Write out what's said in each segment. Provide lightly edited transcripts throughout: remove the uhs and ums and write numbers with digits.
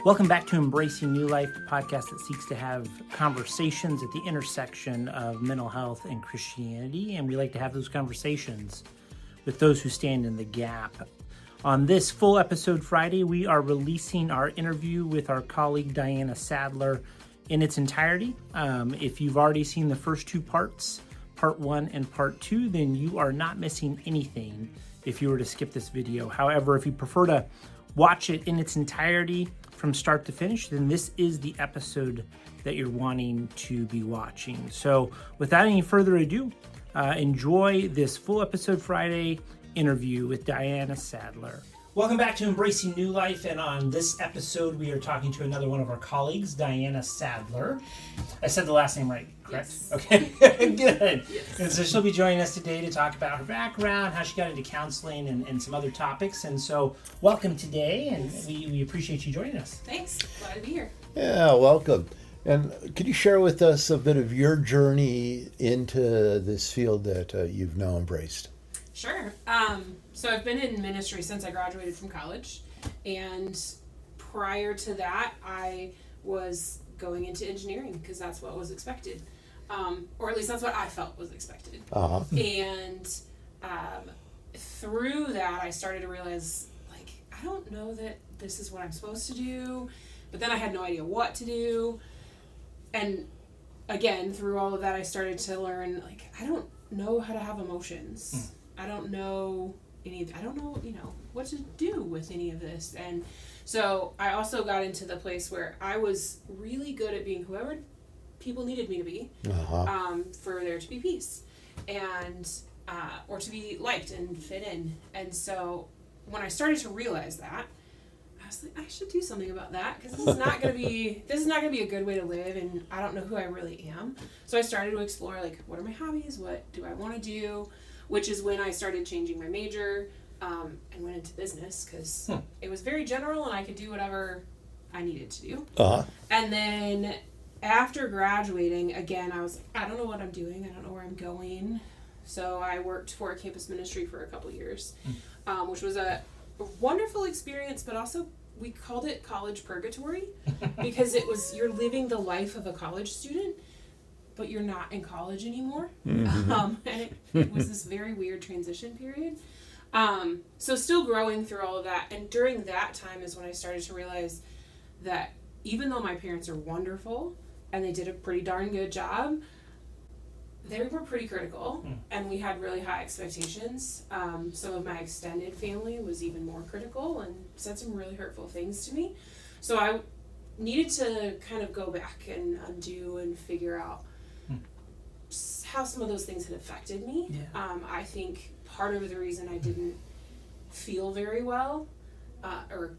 Welcome back to Embracing New Life, the podcast that seeks to have conversations at the intersection of mental health and Christianity. And we like to have those conversations with those who stand in the gap. On this full episode Friday, we are releasing our interview with our colleague Diana Sadler in its entirety. If you've already seen the first two parts, part 1 and part 2, then you are not missing anything if you were to skip this video. However, if you prefer to watch it in its entirety from start to finish, then this is the episode that you're wanting to be watching. So without any further ado, enjoy this full episode Friday interview with Diana Sadler. Welcome back to Embracing New Life, and on this episode we are talking to another one of our colleagues, Diana Sadler. I said the last name right, correct? Yes. Okay, good. Yes. And so she'll be joining us today to talk about her background, how she got into counseling, and some other topics. And so welcome today, and we appreciate you joining us. Thanks. Glad to be here. Yeah, welcome. And could you share with us a bit of your journey into this field that you've now embraced? Sure. So I've been in ministry since I graduated from college, and prior to that, I was going into engineering because that's what was expected, or at least that's what I felt was expected. Uh-huh. And through that, I started to realize, like, I don't know that this is what I'm supposed to do, but then I had no idea what to do. And again, through all of that, I started to learn, like, I don't know how to have emotions. I don't know what to do with any of this. And so I also got into the place where I was really good at being whoever people needed me to be, for there to be peace and or to be liked and fit in. And so when I started to realize that, I was like, I should do something about that, because this is not going to be a good way to live, and I don't know who I really am. So I started to explore, like, what are my hobbies? What do I want to do? Which is when I started changing my major and went into business, because it was very general and I could do whatever I needed to do. And then after graduating, again, I don't know what I'm doing. I don't know where I'm going. So I worked for a campus ministry for a couple years, which was a wonderful experience, but also we called it college purgatory because you're living the life of a college student, but you're not in college anymore. And it was this very weird transition period. So still growing through all of that. And during that time is when I started to realize that even though my parents are wonderful and they did a pretty darn good job, they were pretty critical, and we had really high expectations. Some of my extended family was even more critical and said some really hurtful things to me. So I needed to kind of go back and undo and figure out how some of those things had affected me. Yeah. I think part of the reason I didn't feel very well or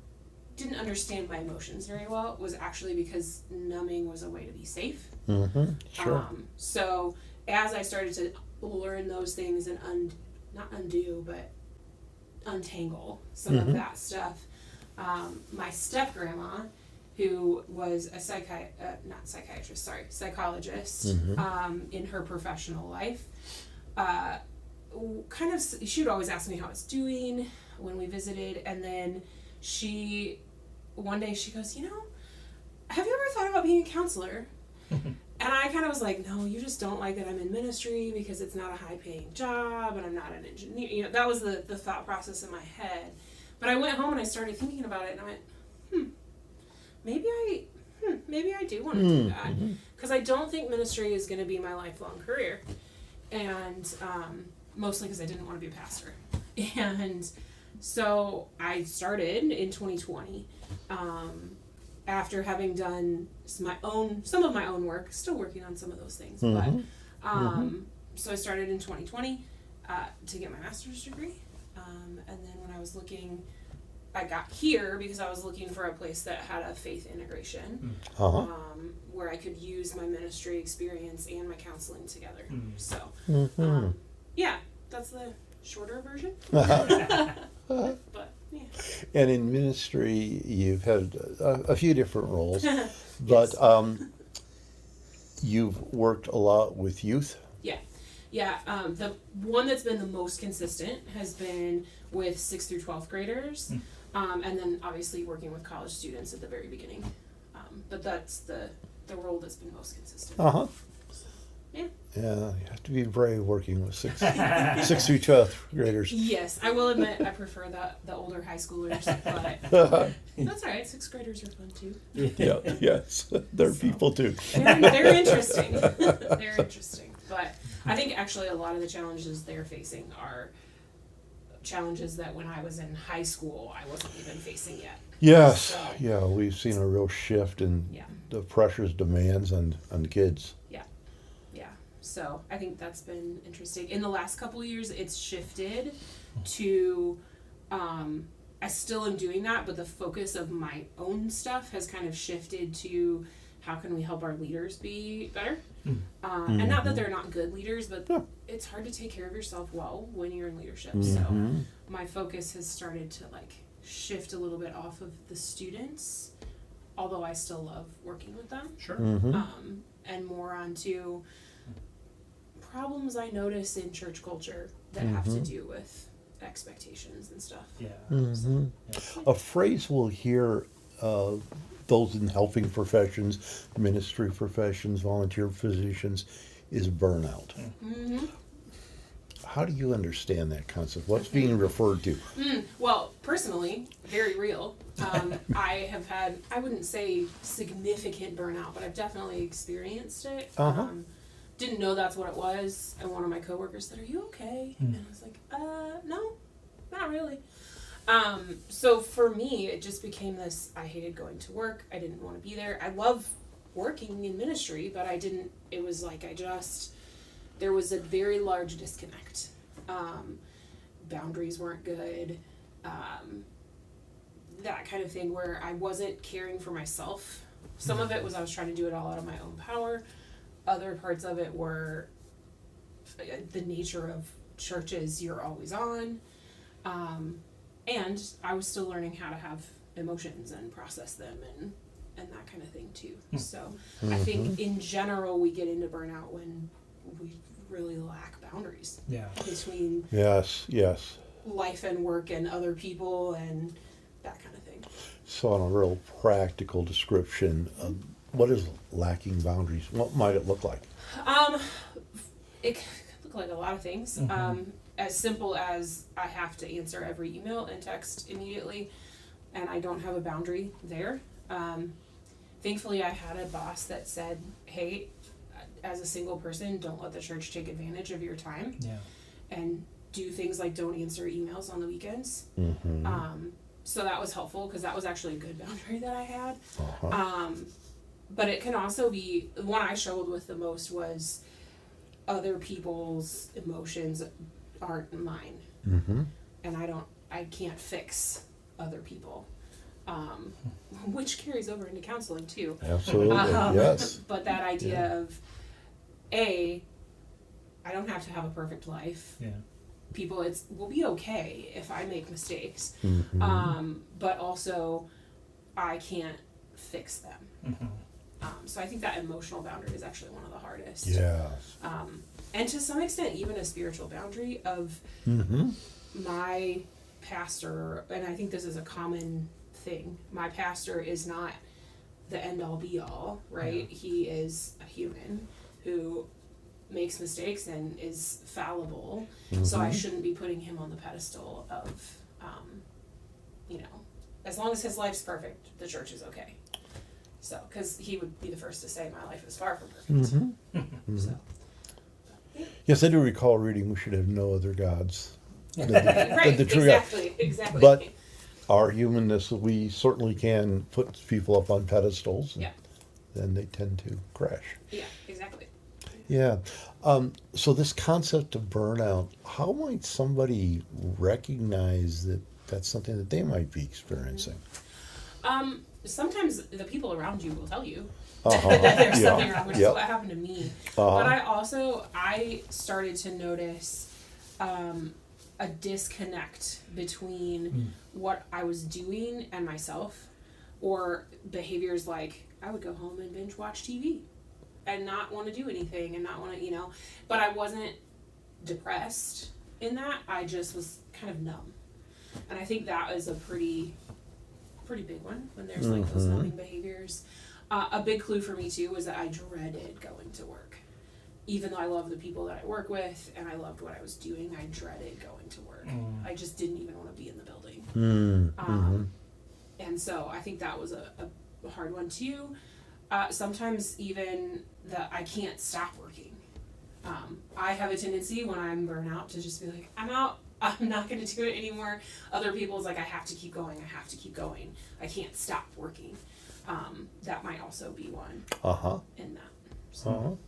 didn't understand my emotions very well was actually because numbing was a way to be safe. Sure. So as I started to learn those things and not undo, but untangle some of that stuff, my step-grandma, who was a psychologist in her professional life, she would always ask me how I was doing when we visited, and then one day she goes, have you ever thought about being a counselor? And I kind of was like, no, you just don't like that I'm in ministry because it's not a high-paying job and I'm not an engineer. That was the thought process in my head. But I went home and I started thinking about it, and I went, maybe I do want to do that, because I don't think ministry is going to be my lifelong career, and mostly because I didn't want to be a pastor. And so I started in 2020, after having done some of my own work, still working on some of those things, but so I started in 2020 to get my master's degree, and then when I got here because I was looking for a place that had a faith integration, where I could use my ministry experience and my counseling together. So, yeah, that's the shorter version. But, yeah. And in ministry, you've had a few different roles, but you've worked a lot with youth. Yeah. The one that's been the most consistent has been with 6th through 12th graders. And then obviously working with college students at the very beginning. But that's the role that's been most consistent. Uh-huh. Yeah. Yeah, you have to be brave working with 6 through 12th graders. Yes, I will admit I prefer the older high schoolers, but that's all right. 6th graders are fun too. Yeah, yes, they're people too. They're interesting. They're interesting. But I think actually a lot of the challenges they're facing are challenges that when I was in high school I wasn't even facing yet. Yes, So, yeah, we've seen a real shift in yeah. the pressures, demands on kids. Yeah, so I think that's been interesting. In the last couple of years, it's shifted to, I still am doing that, but the focus of my own stuff has kind of shifted to how can we help our leaders be better? And not that they're not good leaders, but it's hard to take care of yourself well when you're in leadership. So my focus has started to shift a little bit off of the students, although I still love working with them. Sure. And more onto problems I notice in church culture that have to do with expectations and stuff. Yeah. A phrase we'll hear those in helping professions, ministry professions, volunteer physicians, is burnout. How do you understand that concept? What's being referred to? Well, personally, very real. I have had, I wouldn't say significant burnout, but I've definitely experienced it. Didn't know that's what it was, and one of my coworkers said, "Are you okay?" And I was like, no, not really. So for me, it just became this, I hated going to work. I didn't want to be there. I love working in ministry, but it was like there was a very large disconnect. Boundaries weren't good. That kind of thing where I wasn't caring for myself. Some of it was I was trying to do it all out of my own power. Other parts of it were the nature of churches, you're always on. And I was still learning how to have emotions and process them and that kind of thing too. So I think in general we get into burnout when we really lack boundaries between Yes. life and work and other people and that kind of thing. So on a real practical description, what is lacking boundaries? What might it look like? It could look like a lot of things. As simple as I have to answer every email and text immediately, and I don't have a boundary there. Thankfully, I had a boss that said, "Hey, as a single person, don't let the church take advantage of your time." And do things like don't answer emails on the weekends. So that was helpful because that was actually a good boundary that I had. But it can also be, the one I struggled with the most was other people's emotions aren't mine. And I can't fix other people. Which carries over into counseling too. Absolutely, yes. But that idea of, I don't have to have a perfect life. People, will be okay if I make mistakes. But also, I can't fix them. So I think that emotional boundary is actually one of the hardest. Yes. And to some extent, even a spiritual boundary of my pastor, and I think this is a common thing, my pastor is not the end-all be-all, right? He is a human who makes mistakes and is fallible, so I shouldn't be putting him on the pedestal of, as long as his life's perfect, the church is okay. So, because he would be the first to say my life is far from perfect. So, yes, I do recall reading we should have no other gods than right, the true God. Exactly. But our humanness, we certainly can put people up on pedestals, and then they tend to crash. Yeah, exactly. Yeah. So this concept of burnout, how might somebody recognize that that's something that they might be experiencing? Sometimes the people around you will tell you that there's something wrong, which is what happened to me. But I started to notice a disconnect between what I was doing and myself, or behaviors like I would go home and binge watch TV and not want to do anything and not want to, but I wasn't depressed in that. I just was kind of numb. And I think that is a pretty big one when there's like those numbing behaviors. A big clue for me too was that I dreaded going to work. Even though I love the people that I work with and I loved what I was doing, I dreaded going to work. I just didn't even want to be in the building. And so I think that was a hard one too. Sometimes even that I can't stop working. I have a tendency when I'm burnout to just be like, I'm out. I'm not going to do it anymore. Other people's like, I have to keep going. I can't stop working. That might also be one in that. So,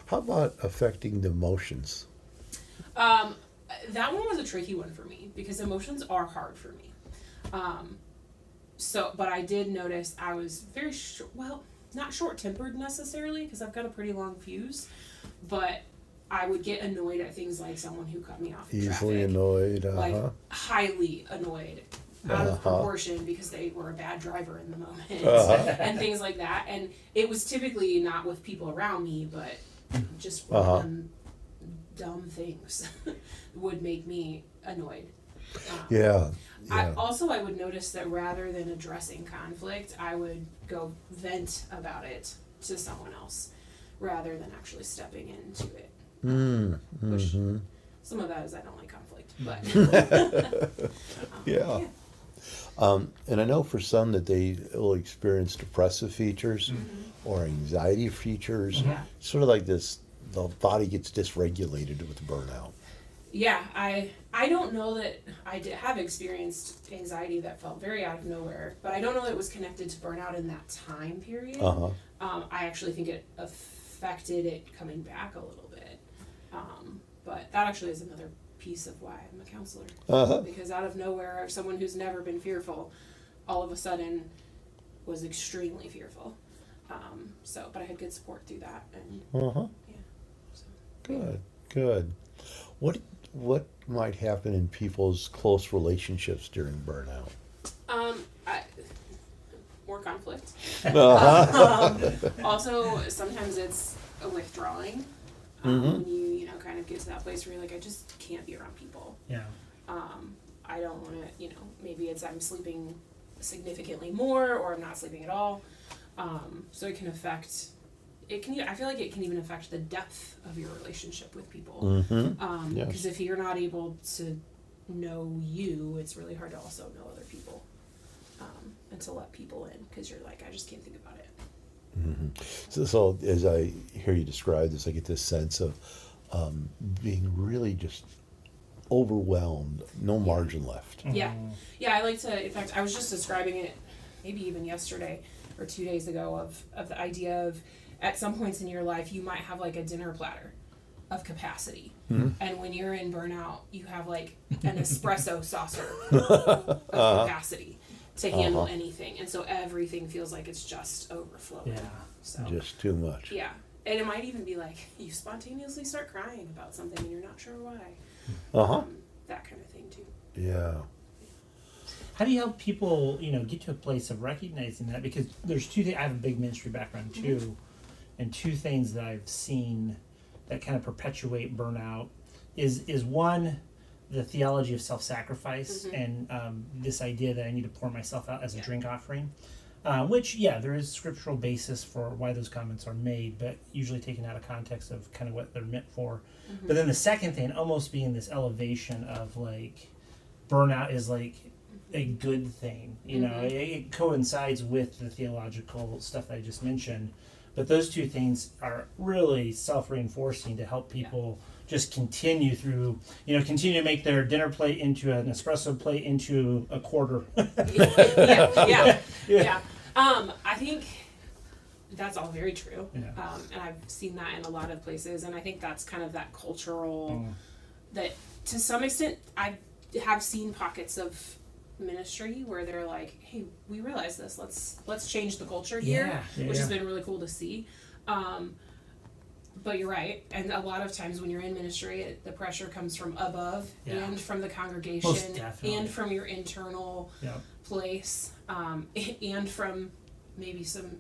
How about affecting the emotions? that one was a tricky one for me because emotions are hard for me. But I did notice I was very not short-tempered necessarily because I've got a pretty long fuse, but I would get annoyed at things like someone who cut me off in Easily traffic. annoyed. Like highly annoyed, out of proportion because they were a bad driver in the moment and things like that. And it was typically not with people around me, but just random dumb things would make me annoyed. Yeah. I would notice that rather than addressing conflict, I would go vent about it to someone else rather than actually stepping into it. Which some of that is I don't like conflict, but yeah. And I know for some that they will experience depressive features or anxiety features, sort of like this, the body gets dysregulated with burnout. Yeah, I don't know that I have experienced anxiety that felt very out of nowhere, but I don't know that it was connected to burnout in that time period. I actually think it affected it coming back a little bit. But that actually is another piece of why I'm a counselor. Because out of nowhere, someone who's never been fearful, all of a sudden was extremely fearful. But I had good support through that. And Good. What might happen in people's close relationships during burnout? More conflict. Also, sometimes it's a withdrawing. When you kind of get to that place where you're like, I just can't be around people. Yeah. I don't want to, maybe it's I'm sleeping significantly more or I'm not sleeping at all. So it can affect. I feel like it can even affect the depth of your relationship with people. Because if you're not able to know you, it's really hard to also know other people and to let people in because you're like, I just can't think about it. So as I hear you describe this, I get this sense of being really just overwhelmed, no margin left. Yeah, I like to, in fact, I was just describing it maybe even yesterday or 2 days ago of the idea of at some points in your life, you might have like a dinner platter of capacity. And when you're in burnout, you have like an espresso saucer of capacity to handle anything. And so everything feels like it's just overflowing. Yeah. So, Just too much. Yeah. And it might even be like you spontaneously start crying about something and you're not sure why. That kind of thing too. Yeah. How do you help people, get to a place of recognizing that? Because there's two things. I have a big ministry background too, and two things that I've seen that kind of perpetuate burnout is one, the theology of self-sacrifice and this idea that I need to pour myself out as a drink offering, which there is scriptural basis for why those comments are made, but usually taken out of context of kind of what they're meant for. But then the second thing, almost being this elevation of like burnout is like a good thing, it coincides with the theological stuff that I just mentioned, but those two things are really self-reinforcing to help people just continue through, continue to make their dinner plate into an espresso plate into a quarter. Yeah. I think that's all very true. And I've seen that in a lot of places, and I think that's kind of that cultural that to some extent I have seen pockets of ministry where they're like, hey, we realize this, let's change the culture here, which has been really cool to see. But you're right, and a lot of times when you're in ministry, the pressure comes from above and from the congregation and from your internal place, and from maybe some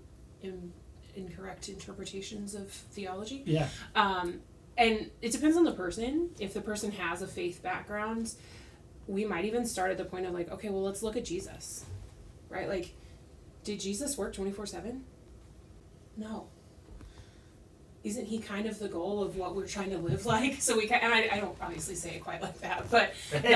incorrect interpretations of theology. And it depends on the person. If the person has a faith background, we might even start at the point of like, okay, well, let's look at Jesus, right? Like, did Jesus work 24/7? No. Isn't he kind of the goal of what we're trying to live like? So we can, and I don't obviously say it quite like that, but the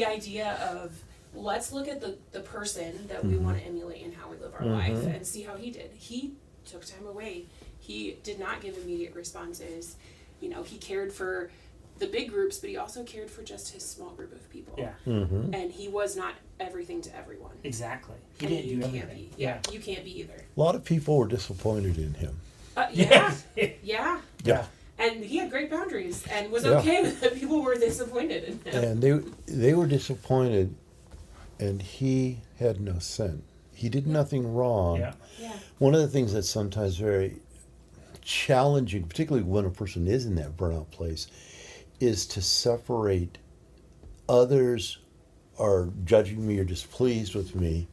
idea of let's look at the person that we want to emulate in how we live our life and see how he did. He took time away. He did not give immediate responses. You know, he cared for the big groups, but he also cared for just his small group of people. Yeah. And he was not everything to everyone. Exactly. He And didn't do you can't everything. be. Yeah, you can't be either. A lot of people were disappointed in him. Yeah. Yeah. And he had great boundaries and was Yeah. okay with it. People were disappointed in him. And they were disappointed, and he had no sin. He did nothing wrong. Yeah. Yeah. One of the things that's sometimes very challenging, particularly when a person is in that burnout place, is to separate others are judging me or displeased with me,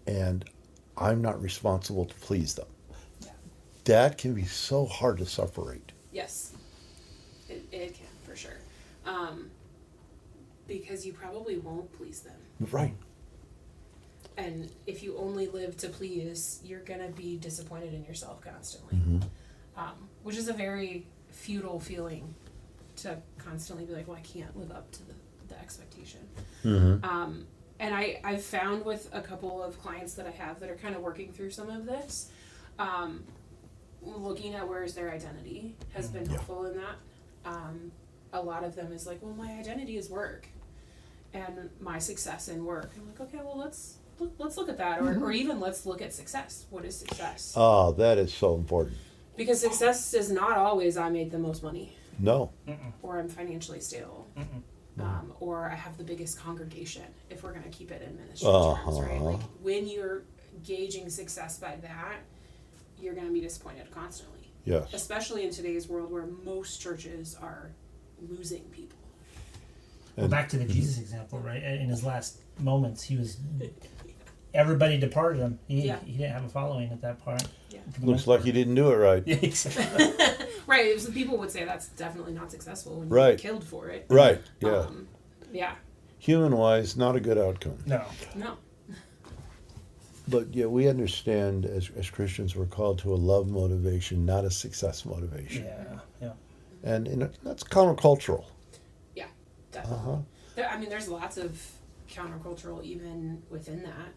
and I'm not responsible to please them. That can be so hard to separate. Yes. It can, for sure. Because you probably won't please them. Right. And if you only live to please, you're going to be disappointed in yourself constantly. Which is a very futile feeling to constantly be like, well, I can't live up to the expectation. And I've found with a couple of clients that I have that are kind of working through some of this, looking at where's their identity has been helpful in that. A lot of them is like, well, my identity is work and my success in work. I'm like, okay, well, let's look at that, or even let's look at success. What is success? Oh, that is so important. Because success is not always I made the most money, No. or I'm financially stable, or I have the biggest congregation, if we're going to keep it in ministry terms, right? Like, when you're gauging success by that, you're going to be disappointed constantly. Yes. Especially in today's world where most churches are losing people. Well, back to the Jesus example, right? In his last moments, he was. Everybody departed him. He didn't have a following at that point. Yeah. Looks like he didn't do it right. Yeah, exactly. Right. So people would say that's definitely not successful when you Right. get killed for it. Right. Yeah. Yeah. Human-wise, not a good outcome. No. No. But yeah, we understand as Christians we're called to a love motivation, not a success motivation. Yeah. And that's countercultural. Yeah. Definitely. There's lots of countercultural even within that,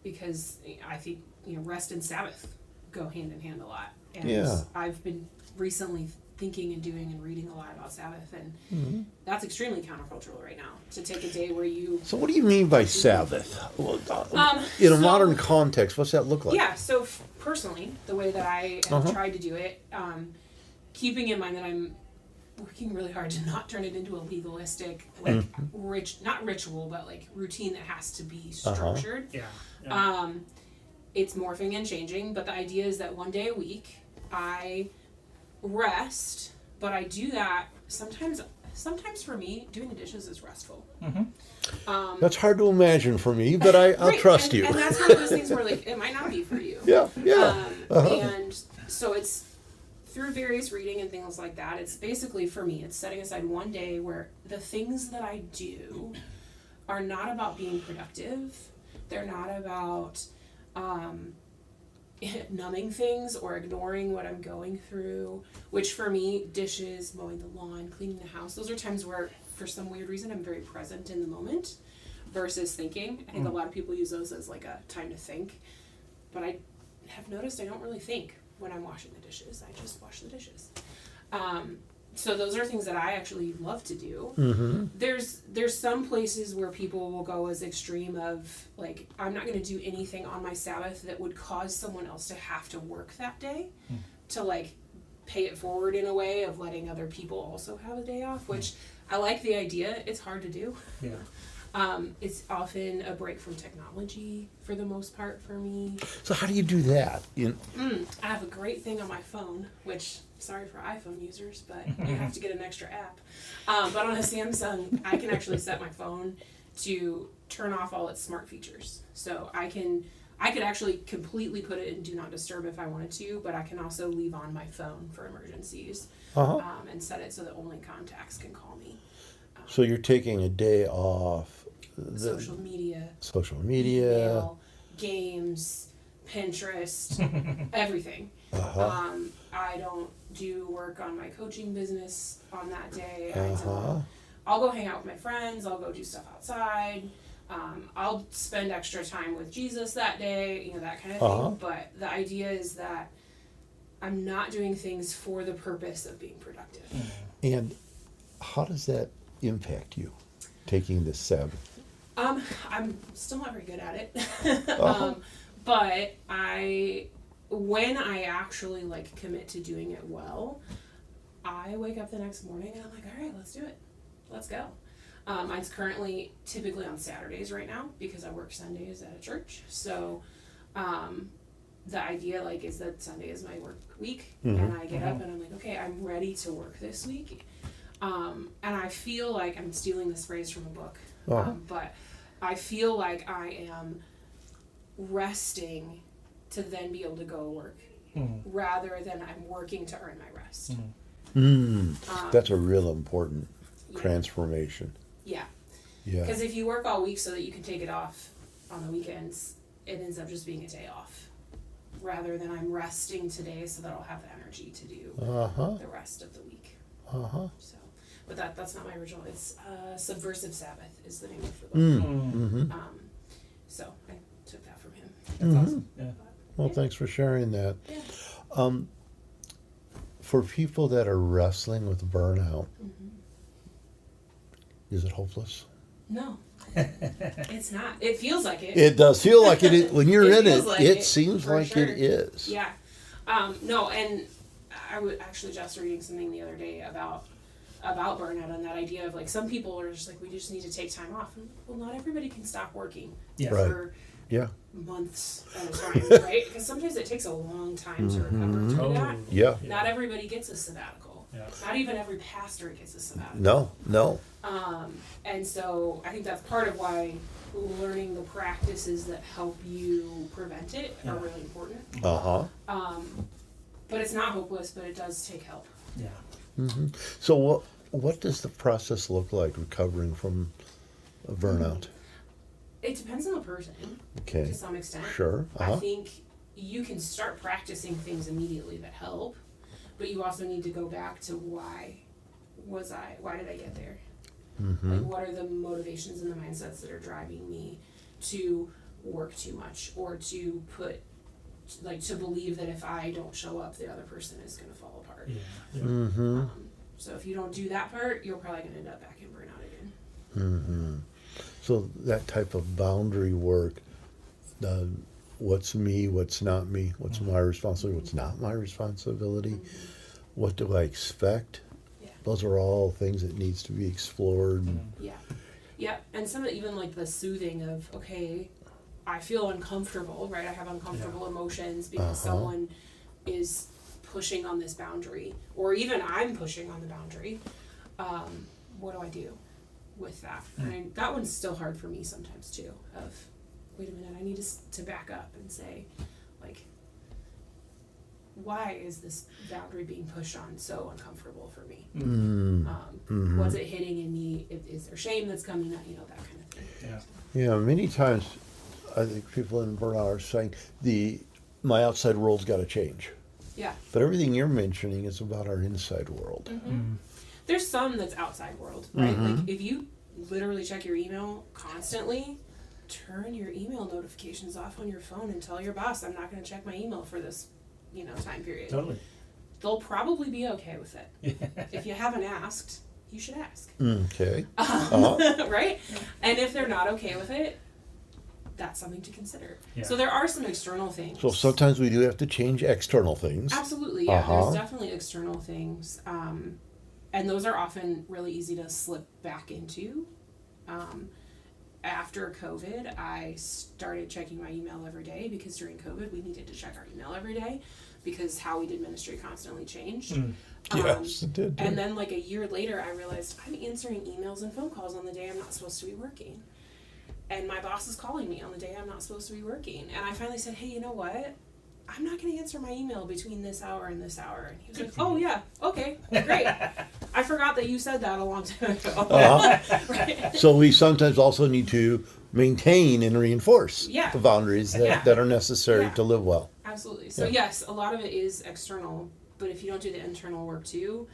because I think rest and Sabbath go hand in hand a lot. And I've been recently thinking and doing and reading a lot about Sabbath, and that's extremely countercultural right now, to take a day where you... So what do you mean by Sabbath? In a modern context, what's that look like? Yeah, so personally, the way that I have tried to do it, keeping in mind that I'm working really hard to not turn it into a legalistic, like not ritual, but like routine that has to be structured. Yeah. It's morphing and changing, but the idea is that one day a week I rest, but I do that sometimes for me, doing the dishes is restful. That's hard to imagine for me, but I'll trust you. And that's one of those things where like it might not be for you. Yeah. And so it's through various reading and things like that. It's basically, for me, it's setting aside one day where the things that I do are not about being productive. They're not about numbing things or ignoring what I'm going through, which for me, dishes, mowing the lawn, cleaning the house, those are times where, for some weird reason, I'm very present in the moment versus thinking. I think a lot of people use those as like a time to think, but I have noticed I don't really think when I'm washing the dishes. I just wash the dishes. So those are things that I actually love to do. There's some places where people will go as extreme of like, I'm not going to do anything on my Sabbath that would cause someone else to have to work that day, to like pay it forward in a way of letting other people also have a day off, which I like the idea. It's hard to do. Yeah. It's often a break from technology for the most part for me. So how do you do that? I have a great thing on my phone, which, sorry for iPhone users, but you have to get an extra app. But on a Samsung, I can actually set my phone to turn off all its smart features. So I could actually completely put it in Do Not Disturb if I wanted to, but I can also leave on my phone for emergencies. And and set it so that only contacts can call me. So you're taking a day off. Social media, Email, games, Pinterest, everything. I don't do work on my coaching business on that day. I'll go hang out with my friends. I'll go do stuff outside. I'll spend extra time with Jesus that day, you know, that kind of thing. But the idea is that I'm not doing things for the purpose of being productive. And how does that impact you, taking this Sabbath? I'm still not very good at it. But when I actually like commit to doing it well, I wake up the next morning and I'm like, all right, let's do it. Let's go. Mine's currently typically on Saturdays right now because I work Sundays at a church. So, the idea like is that Sunday is my work week, and I get up and I'm like, okay, I'm ready to work this week. And I feel like I'm stealing this phrase from a book, but I feel like I am resting to then be able to go work, rather than I'm working to earn my rest. That's a real important transformation. Yeah. Yeah. Because if you work all week so that you can take it off on the weekends, it ends up just being a day off, rather than I'm resting today so that I'll have the energy to do the rest of the week. So, but that's not my original. It's Subversive Sabbath is the name of the book. So I took that from him. That's awesome. Yeah. Well, thanks for sharing that. Yeah. For people that are wrestling with burnout, is it hopeless? No, it's not. It feels like it. It does feel like it. When you're in it, like it seems like sure. it is. Yeah. No, and I was actually just reading something the other day about burnout and that idea of like some people are just like, we just need to take time off. And, well, not everybody can stop working for months at a time, right? Because sometimes it takes a long time to recover from that. Yeah. Not everybody gets a sabbatical. Yeah. Not even every pastor gets a sabbatical. No. And so I think that's part of why learning the practices that help you prevent it are really important. But it's not hopeless, but it does take help. Yeah. So what does the process look like recovering from a burnout? It depends on the person, to some extent. Sure. I think you can start practicing things immediately that help, but you also need to go back to why did I get there? Like, what are the motivations and the mindsets that are driving me to work too much, or to to believe that if I don't show up, the other person is going to fall apart. So if you don't do that part, you're probably going to end up back in burnout again. So that type of boundary work, what's me, what's not me, what's my responsibility, what's not my responsibility, what do I expect? Those are all things that needs to be explored. Yeah, and some of even like the soothing of, okay, I feel uncomfortable, right? I have uncomfortable emotions because someone is pushing on this boundary, or even I'm pushing on the boundary. What do I do with that? And that one's still hard for me sometimes too, of, wait a minute, I need to back up and say, like, why is this boundary being pushed on so uncomfortable for me? What's it hitting in me? Is there shame that's coming up? You know, that kind of thing. Yeah, many times I think people in burnout are saying my outside world's got to change. Yeah. But everything you're mentioning is about our inside world. There's some that's outside world, right? Like if you literally check your email constantly, turn your email notifications off on your phone and tell your boss, I'm not going to check my email for this, time period. Totally. They'll probably be okay with it. If you haven't asked, you should ask. Okay. Right? And if they're not okay with it, that's something to consider. So there are some external things. So sometimes we do have to change external things. Absolutely, yeah. There's definitely external things. And those are often really easy to slip back into. After COVID, I started checking my email every day because during COVID, we needed to check our email every day because how we did ministry constantly changed. Yes, it did. And then like a year later, I realized I'm answering emails and phone calls on the day I'm not supposed to be working. And my boss is calling me on the day I'm not supposed to be working. And I finally said, hey, you know what? I'm not going to answer my email between this hour and this hour. And he was like, oh, yeah, okay, great. that you said that a long time ago. Uh-huh. Right. So we sometimes also need to maintain and reinforce Yeah. the boundaries that, Yeah. that are necessary Yeah. to live well. Absolutely. So Yeah. yes, a lot of it is external, but if you don't do the internal work too,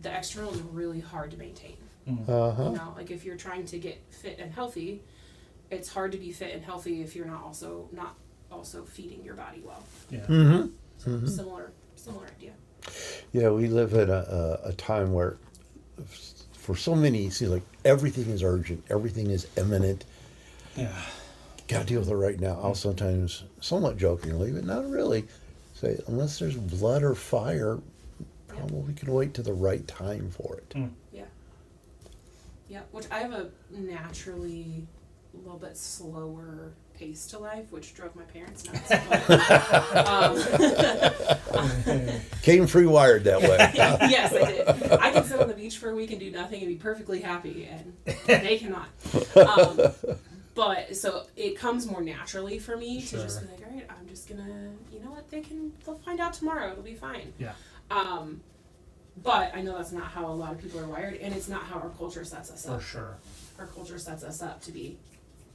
the external is really hard to maintain. Uh-huh. You know, like if you're trying to get fit and healthy, it's hard to be fit and healthy if you're not also feeding your body well. Yeah. Mm-hmm. Similar idea. Yeah, we live in a time where for so many, it seems like everything is urgent, everything is imminent. Yeah. Got to deal with it right now. I'll sometimes, somewhat jokingly, but not really, say, unless there's blood or fire, probably we can wait to the right time for it. Yeah, which I have a naturally a little bit slower pace to life, which drove my parents nuts. Came free-wired that way. Yes, I did. I can sit on the beach for a week and do nothing and be perfectly happy, and they cannot. But so it comes more naturally for me to just be like, all right, I'm just gonna, you know what, they'll find out tomorrow. It'll be fine. Yeah. But I know that's not how a lot of people are wired, and it's not how our culture sets us up. For sure. Our culture sets us up to be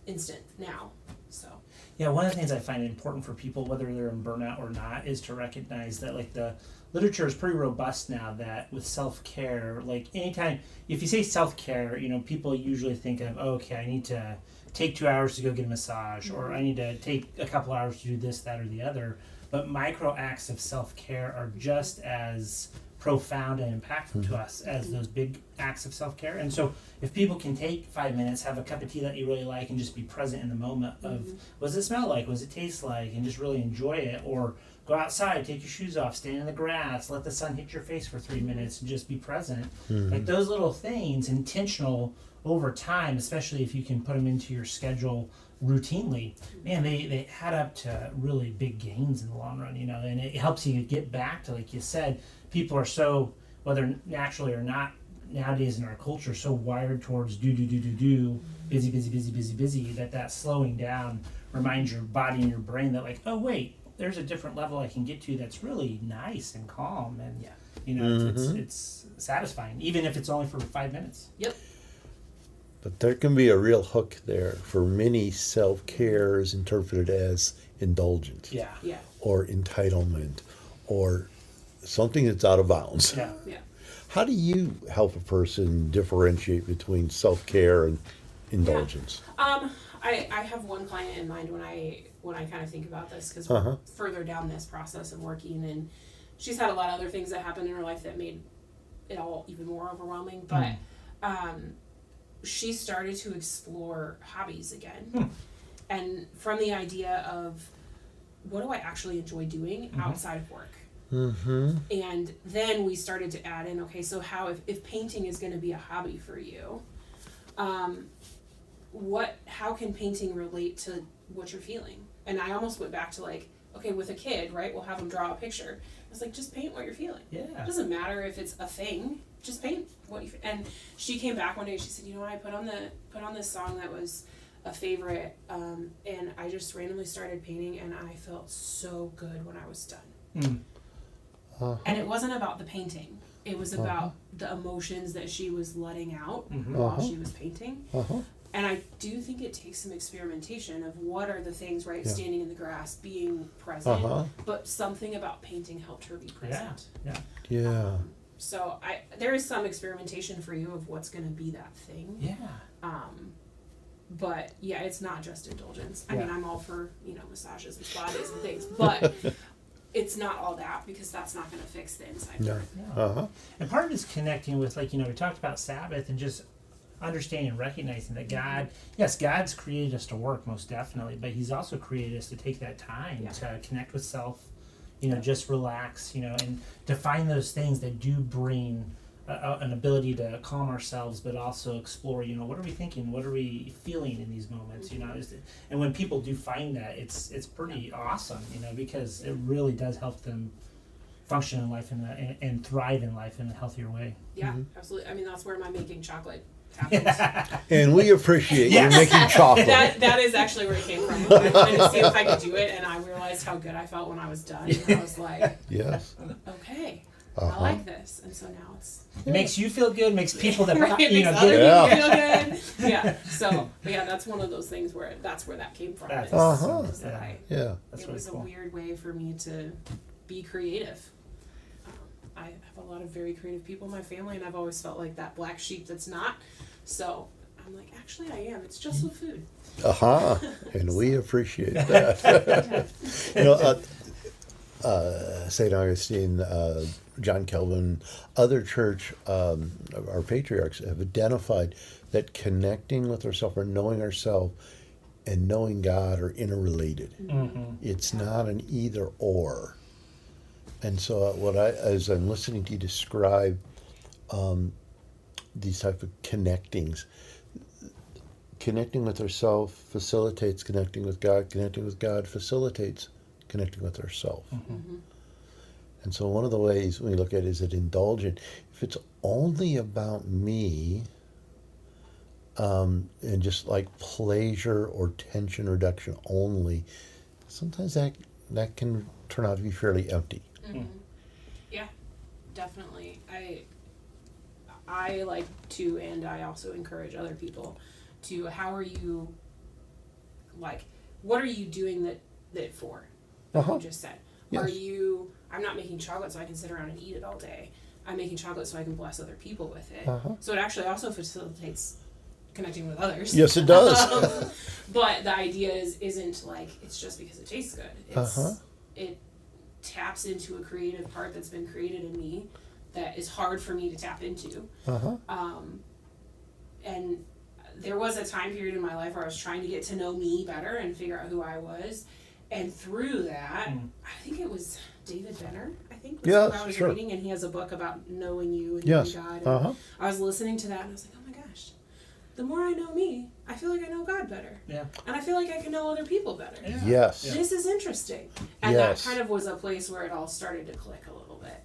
instant now. So. Yeah, one of the things I find important for people, whether they're in burnout or not, is to recognize that like the literature is pretty robust now that with self-care, like anytime, if you say self-care, you know, people usually think of, oh, okay, I need to take 2 hours to go get a massage, or I need to take a couple hours to do this, that, or the other. But micro acts of self-care are just as profound and impactful to us as those big acts of self-care. And so if people can take 5 minutes, have a cup of tea that you really like, and just be present in the moment of what does it smell like, what does it taste like, and just really enjoy it, or go outside, take your shoes off, stand in the grass, let the sun hit your face for 3 minutes, and just be present. Like those little things, intentional over time, especially if you can put them into your schedule routinely, man, they add up to really big gains in the long run, you know, and it helps you get back to, like you said, people are so, whether naturally or not, nowadays in our culture, so wired towards do, busy, that slowing down reminds your body and your brain that like, oh wait, there's a different level I can get to that's really nice and calm, and you know, it's satisfying, even if it's only for 5 minutes. Yep. But there can be a real hook there. For many, self-care is interpreted as indulgence. Yeah. Or entitlement, or something that's out of bounds. Yeah. How do you help a person differentiate between self-care and indulgence? I have one client in mind when I kind of think about this, because we're further down this process of working, and she's had a lot of other things that happened in her life that made it all even more overwhelming. But she started to explore hobbies again, and from the idea of what do I actually enjoy doing outside of work. And then we started to add in, okay, so how if painting is going to be a hobby for you, how can painting relate to what you're feeling? And I almost went back to like, okay, with a kid, right, we'll have them draw a picture. It's like, just paint what you're feeling. It doesn't matter if it's a thing, just paint what you feel. And she came back one day and she said, you know what, I put on this song that was a favorite, and I just randomly started painting, and I felt so good when I was done. And it wasn't about the painting. It was about the emotions that she was letting out while she was painting. And I do think it takes some experimentation of what are the things, right? Standing in the grass, being present. But something about painting helped her be present. So there is some experimentation for you of what's going to be that thing. But yeah, it's not just indulgence. I mean, I'm all for, you know, massages and spa days and things, but it's not all that, because that's not going to fix the inside part. And part of it is connecting with, like, you know, we talked about Sabbath and just understanding and recognizing that God, yes, God's created us to work, most definitely, but he's also created us to take that time to connect with self, you know, just relax, you know, and to find those things that do bring an ability to calm ourselves, but also explore, you know, what are we thinking, what are we feeling in these moments, you know, and when people do find that, it's pretty awesome, you know, because it really does help them function in life and thrive in life in a healthier way. Absolutely. I mean, that's where my making chocolate happens. And we appreciate you making chocolate. That is actually where it came from. I wanted to see if I could do it, and I realized how good I felt when I was done. And I was like, Yes. okay, I like this, and so now it's It makes you feel good, makes people that right, you know makes other get people feel good. Yeah. So, but yeah, that's one of those things where that's where that came from. That's Is that Yeah. That's it really was cool. a weird way for me to be creative. I have a lot of very creative people in my family, and I've always felt like that black sheep that's not. So I'm like, actually, I am. It's just with food. And we appreciate that. You know, St. Augustine, John Calvin, other church, our patriarchs have identified that connecting with ourselves or knowing ourselves and knowing God are interrelated. Mm-hmm. It's not an either or. And so as I'm listening to you describe these type of connectings, connecting with ourselves facilitates connecting with God facilitates connecting with ourselves. Mm-hmm. And so one of the ways we look at it is it indulgent. If it's only about me, and just like pleasure or tension reduction only, sometimes that can turn out to be fairly empty. Mm-hmm. Yeah, definitely. I like to, and I also encourage other people to, how are you, like, what are you doing that for? Like you just said. Yes. I'm not making chocolate so I can sit around and eat it all day. I'm making chocolate so I can bless other people with it. So it actually also facilitates connecting with others. Yes, it does. But the idea isn't like it's just because it tastes good. It taps into a creative part that's been created in me that is hard for me to tap into. And there was a time period in my life where I was trying to get to know me better and figure out who I was. And through that, I think it was David Benner, was who I was reading, and he has a book about knowing you and knowing God. And I was listening to that, and I was like, oh my gosh, the more I know me, I feel like I know God better. Yeah. And I feel like I can know other people better. Yeah. Yes. This is interesting. And that kind of was a place where it all started to click a little bit.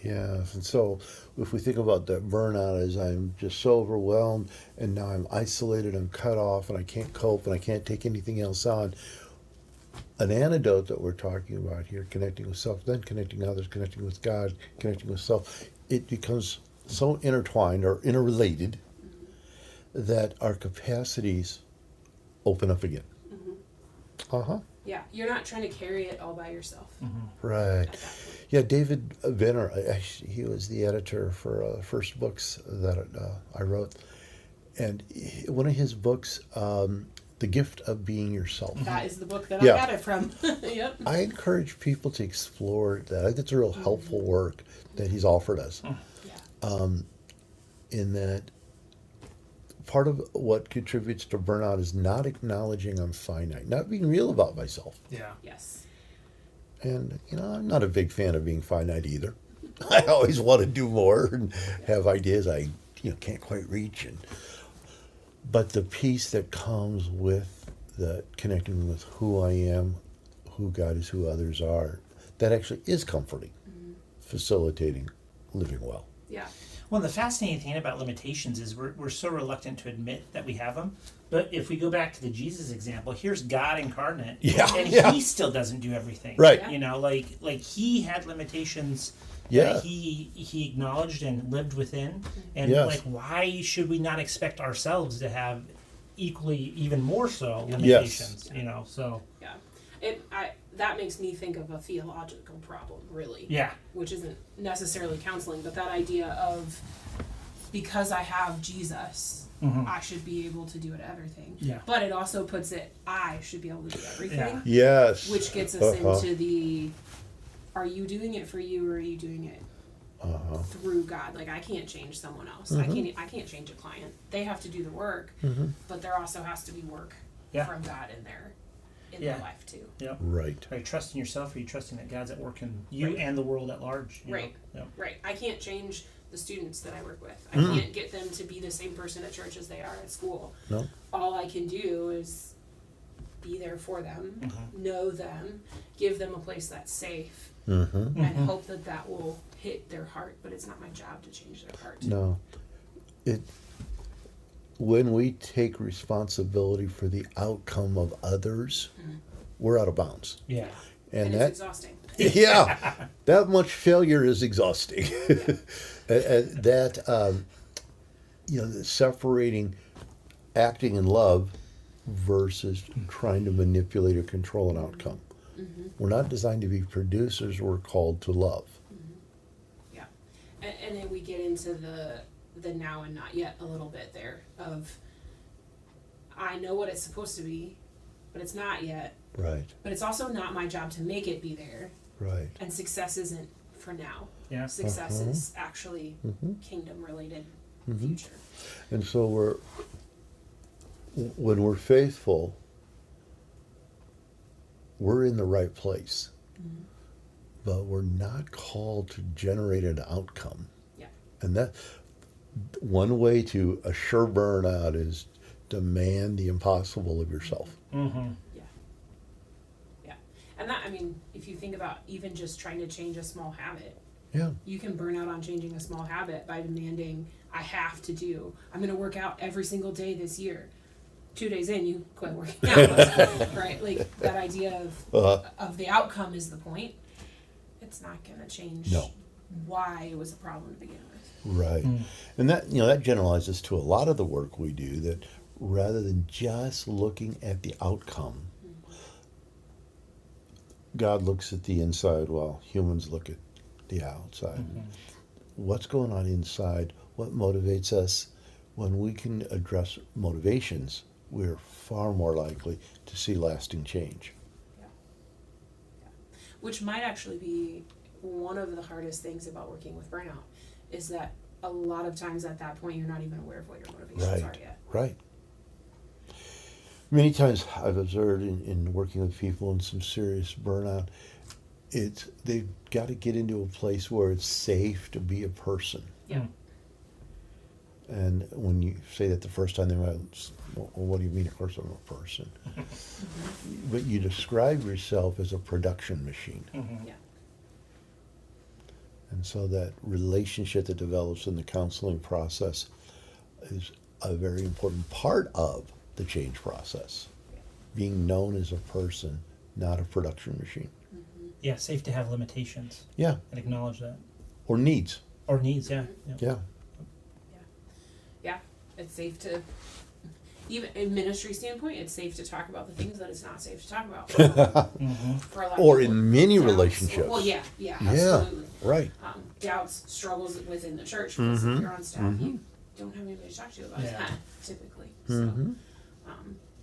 Yes, and so if we think about that burnout as I'm just so overwhelmed and now I'm isolated, I'm cut off, and I can't cope and I can't take anything else on, an antidote that we're talking about here, connecting with self, then connecting others, connecting with God, connecting with self, it becomes so intertwined or interrelated that our capacities open up again. Yeah, you're not trying to carry it all by yourself. Right. Yeah, David Benner, he was the editor for the first books that I wrote. And one of his books, The Gift of Being Yourself. That is the book that I got it from. Yep. I encourage people to explore that. I think it's a real helpful work that he's offered us. In that part of what contributes to burnout is not acknowledging I'm finite, not being real about myself. Yeah. Yes. And, I'm not a big fan of being finite either. I always want to do more and have ideas I can't quite reach. But the peace that comes with the connecting with who I am, who God is, who others are, that actually is comforting, facilitating living well. Yeah. Well, the fascinating thing about limitations is we're so reluctant to admit that we have them. But if we go back to the Jesus example, here's God incarnate, and he still doesn't do everything. Right. Like he had limitations Yeah. that he acknowledged and lived within. And Yes. why should we not expect ourselves to have equally, even more so, limitations? Yes. So. Yeah. That makes me think of a theological problem, really. Yeah. Which isn't necessarily counseling, but that idea of, because I have Jesus, I should be able to do everything. Yeah. But it also puts it, I should be able to do everything. Yeah. Yes. Which gets us into the, are you doing it for you, or are you doing it through God? Like, I can't change someone else. I can't change a client. They have to do the work, but there also has to be work from God in their life too. Yep. Right. Are you trusting yourself, or are you trusting that God's at work in you and the world at large? Right. Yep. Right. I can't change the students that I work with. I can't get them to be the same person at church as they are at school. No. All I can do is be there for them, know them, give them a place that's safe, and hope that will hit their heart. But it's not my job to change their heart. No. When we take responsibility for the outcome of others, we're out of bounds. Yeah. And it's exhausting. Yeah, that much failure is exhausting. That separating acting in love versus trying to manipulate or control an outcome. Mm-hmm. We're not designed to be producers. We're called to love. Mm-hmm. Yeah, and then we get into the now and not yet a little bit there of I know what it's supposed to be, but it's not yet. Right. But it's also not my job to make it be there. Right. And success isn't for now. Yeah. Success is actually kingdom related future. And so when we're faithful, we're in the right place. Mm-hmm. But we're not called to generate an outcome. Yeah. And that one way to assure burnout is demand the impossible of yourself. Mm-hmm. Yeah. And that, I mean, if you think about even just trying to change a small habit, Yeah. you can burn out on changing a small habit by demanding, I'm going to work out every single day this year. 2 days in, you quit working out, right? Like that idea of the outcome is the point. It's not going to change why it was a problem to begin with. Right. And that generalizes to a lot of the work we do, that rather than just looking at the outcome, God looks at the inside while humans look at the outside. Mm-hmm. What's going on inside? What motivates us? When we can address motivations, we're far more likely to see lasting change. Yeah. Which might actually be one of the hardest things about working with burnout, is that a lot of times at that point you're not even aware of what your motivations are yet. Right. Many times I've observed in working with people in some serious burnout, they've got to get into a place where it's safe to be a person. Yeah. And when you say that the first time, they might, well, what do you mean? Of course I'm a person. But you describe yourself as a production machine. Mm-hmm. Yeah. And so that relationship that develops in the counseling process is a very important part of the change process. Being known as a person, not a production machine. Mm-hmm. Yeah, safe to have limitations. Yeah. And acknowledge that. Or needs. Or needs, yeah. Yeah. Yeah. It's safe to, even in ministry standpoint, it's safe to talk about the things that it's not safe to talk about. For a lot of Or people, in many doubts, relationships. Well, yeah, absolutely. Right. Doubts, struggles within the church, because if you're on staff, you don't have anybody to talk to about that, typically. So,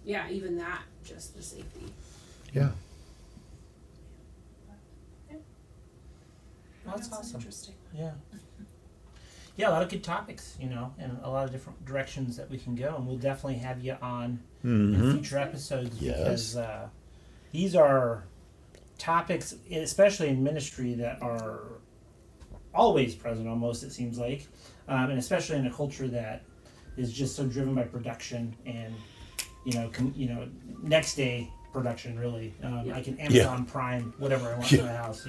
even that, just the safety. Yeah. Well, that's awesome. Interesting. Yeah. Yeah, a lot of good topics, and a lot of different directions that we can go. And we'll definitely have you on in future episodes because these are topics, especially in ministry, that are always present almost, it seems like. And especially in a culture that is just so driven by production and, next day production, really. I can Amazon Prime whatever I want in my house,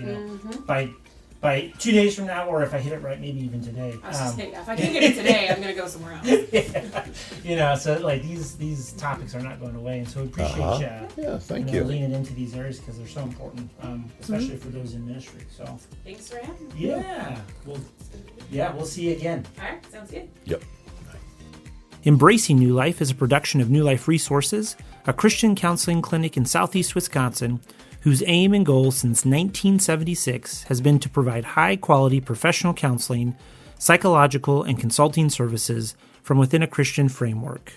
by 2 days from now, or if I hit it right, maybe even today. I was just saying, if I can get it today, I'm going to go somewhere else. So like these topics are not going away, and so we appreciate thank you. leaning into these areas because they're so important, especially for those in ministry. So thanks for having me. We'll see you again. All right, sounds good. Yep. Embracing New Life is a production of New Life Resources, a Christian counseling clinic in Southeast Wisconsin, whose aim and goal since 1976 has been to provide high-quality professional counseling, psychological, and consulting services from within a Christian framework.